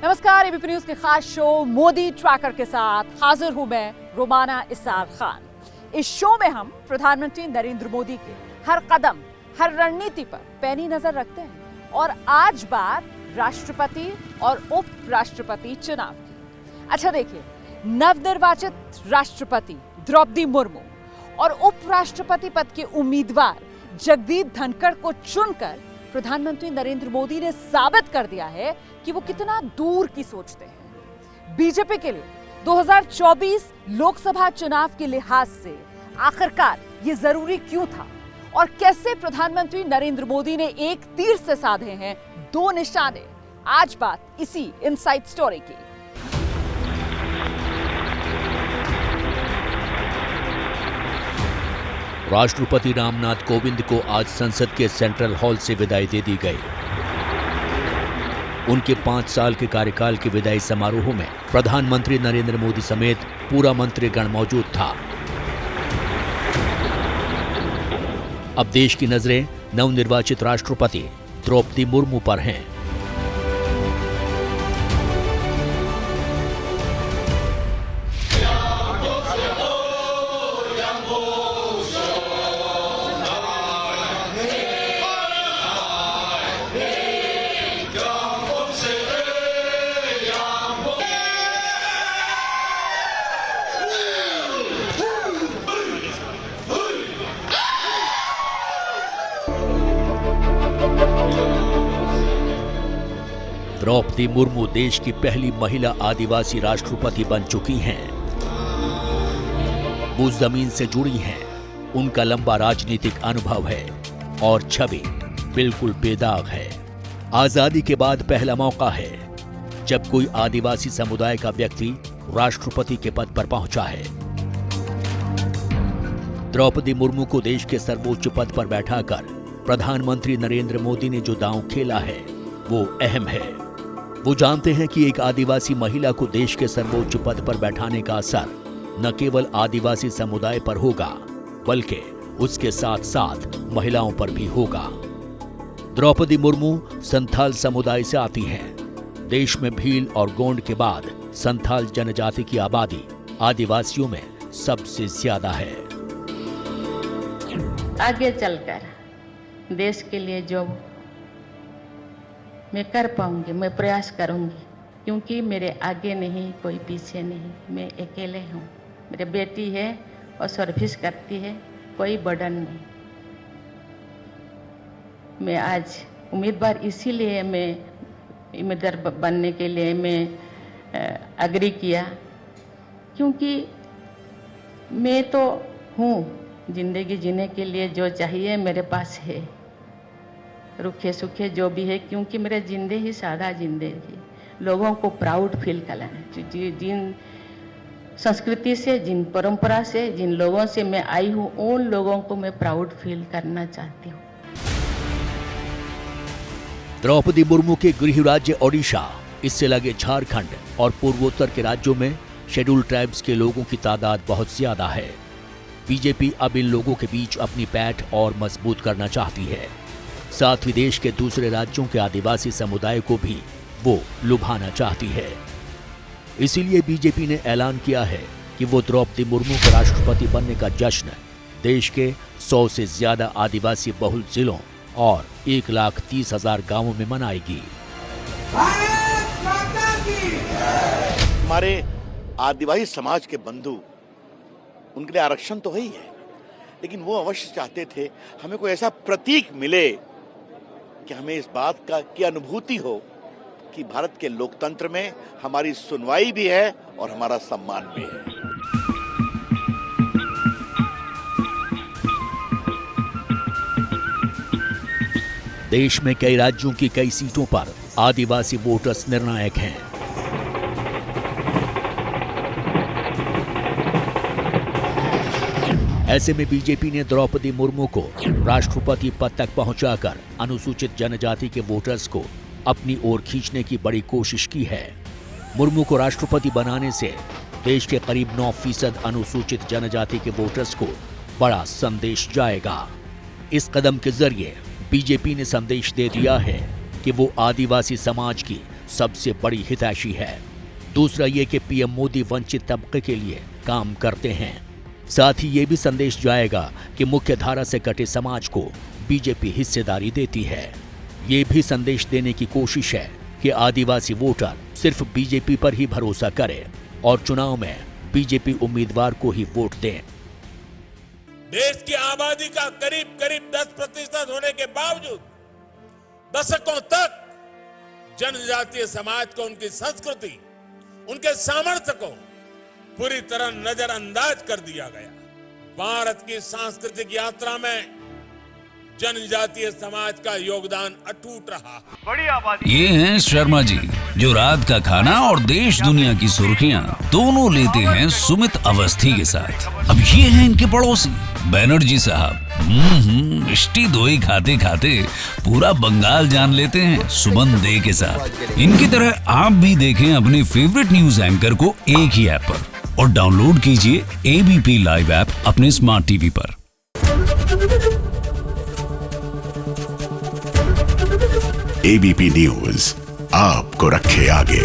नमस्कार, ABP news के खास शो मोदी ट्रैकर के साथ हाजिर हूं मैं रोमाना इसार खान। इस शो में हम प्रधानमंत्री नरेंद्र मोदी के हर कदम, हर रणनीति पर पैनी नजर रखते हैं और आज बात राष्ट्रपति और उपराष्ट्रपति चुनाव की। अच्छा देखिए, नवनिर्वाचित राष्ट्रपति द्रौपदी मुर्मू और उपराष्ट्रपति पद के उम्मीदवार जगदीप धनखड़ को चुनकर प्रधानमंत्री नरेंद्र मोदी ने साबित कर दिया है कि वो कितना दूर की सोचते हैं। बीजेपी के लिए 2024 लोकसभा चुनाव के लिहाज से आखिरकार ये जरूरी क्यों था और कैसे प्रधानमंत्री नरेंद्र मोदी ने एक तीर से साधे हैं दो निशाने। आज बात इसी इनसाइड स्टोरी की। राष्ट्रपति रामनाथ कोविंद को आज संसद के सेंट्रल हॉल से विदाई दे दी गई। उनके 5 साल के कार्यकाल के विदाई समारोह में प्रधानमंत्री नरेंद्र मोदी समेत पूरा मंत्रीगण मौजूद था। अब देश की नजरें नवनिर्वाचित राष्ट्रपति द्रौपदी मुर्मू पर हैं। द्रौपदी मुर्मू देश की पहली महिला आदिवासी राष्ट्रपति बन चुकी हैं। वो जमीन से जुड़ी हैं। उनका लंबा राजनीतिक अनुभव है और छवि बिल्कुल बेदाग है। आजादी के बाद पहला मौका है जब कोई आदिवासी समुदाय का व्यक्ति राष्ट्रपति के पद पर पहुंचा है। द्रौपदी मुर्मू को देश के सर्वोच्च पद पर बैठाकर प्रधानमंत्री नरेंद्र मोदी ने जो दांव खेला है वो अहम है। वो जानते हैं कि एक आदिवासी महिला को देश के सर्वोच्च पद पर बैठाने का असर न केवल आदिवासी समुदाय पर होगा बल्कि उसके साथ साथ महिलाओं पर भी होगा। द्रौपदी मुर्मू संथाल समुदाय से आती हैं। देश में भील और गोंड के बाद संथाल जनजाति की आबादी आदिवासियों में सबसे ज्यादा है। आगे चलकर देश के लिए जो मैं कर पाऊंगी, मैं प्रयास करूंगी, क्योंकि मेरे आगे नहीं, कोई पीछे नहीं, मैं अकेले हूँ। मेरी बेटी है और सर्विस करती है, कोई बर्डन नहीं। मैं आज उम्मीदवार इसीलिए मैं उम्मीदवार बनने के लिए मैं अग्री किया, क्योंकि मैं तो हूँ, जिंदगी जीने के लिए जो चाहिए मेरे पास है, रुखे सुखे जो भी है, क्योंकि मेरे जिंदे ही सादा जिंदगी लोगों को प्राउड फील कराना। जिन संस्कृति से, जिन परंपरा से, जिन लोगों से मैं आई हूँ, उन लोगों को मैं प्राउड फील करना चाहती हूँ। द्रौपदी मुर्मू के गृह राज्य ओडिशा, इससे लगे झारखंड और पूर्वोत्तर के राज्यों में शेड्यूल ट्राइब्स के लोगों की तादाद बहुत ज्यादा है। बीजेपी अब इन लोगों के बीच अपनी पैठ और मजबूत करना चाहती है। साथ ही देश के दूसरे राज्यों के आदिवासी समुदाय को भी वो लुभाना चाहती है। इसीलिए बीजेपी ने ऐलान किया है कि वो द्रौपदी मुर्मू को राष्ट्रपति बनने का जश्न देश के 100 से ज्यादा आदिवासी बहुल जिलों और 1,30,000 गांवों में मनाएगी। हमारे आदिवासी समाज के बंधु, उनके लिए आरक्षण तो है ही है, लेकिन वो अवश्य चाहते थे हमें कोई ऐसा प्रतीक मिले कि हमें इस बात की अनुभूति हो कि भारत के लोकतंत्र में हमारी सुनवाई भी है और हमारा सम्मान भी है। देश में कई राज्यों की कई सीटों पर आदिवासी वोटर्स निर्णायक हैं। ऐसे में बीजेपी ने द्रौपदी मुर्मू को राष्ट्रपति पद तक पहुंचाकर अनुसूचित जनजाति के वोटर्स को अपनी ओर खींचने की बड़ी कोशिश की है। मुर्मू को राष्ट्रपति बनाने से देश के करीब 9% अनुसूचित जनजाति के वोटर्स को बड़ा संदेश जाएगा। इस कदम के जरिए बीजेपी ने संदेश दे दिया है कि वो आदिवासी समाज की सबसे बड़ी हितैषी है। दूसरा ये कि पीएम मोदी वंचित तबके के लिए काम करते हैं। साथ ही ये भी संदेश जाएगा कि मुख्य धारा से कटे समाज को बीजेपी हिस्सेदारी देती है। ये भी संदेश देने की कोशिश है कि आदिवासी वोटर सिर्फ बीजेपी पर ही भरोसा करें और चुनाव में बीजेपी उम्मीदवार को ही वोट दें। देश की आबादी का करीब करीब 10% होने के बावजूद दशकों तक जनजातीय समाज को उनकी संस्कृति, उनके सामर्थ्य को पूरी तरह नजरअंदाज कर दिया गया। भारत की सांस्कृतिक यात्रा में जनजातीय समाज का योगदान अटूट रहा। ये हैं शर्मा जी, जो रात का खाना और देश दुनिया की सुर्खियां दोनों लेते हैं सुमित अवस्थी के साथ। अब ये हैं इनके पड़ोसी बनर्जी साहब। मिष्टी दोई खाते खाते पूरा बंगाल जान लेते हैं सुमन दे के साथ। इनकी तरह आप भी देखें अपने फेवरेट न्यूज एंकर को एक ही ऐप पर और डाउनलोड कीजिए एबीपी लाइव ऐप अपने स्मार्ट टीवी पर। एबीपी न्यूज आपको रखे आगे।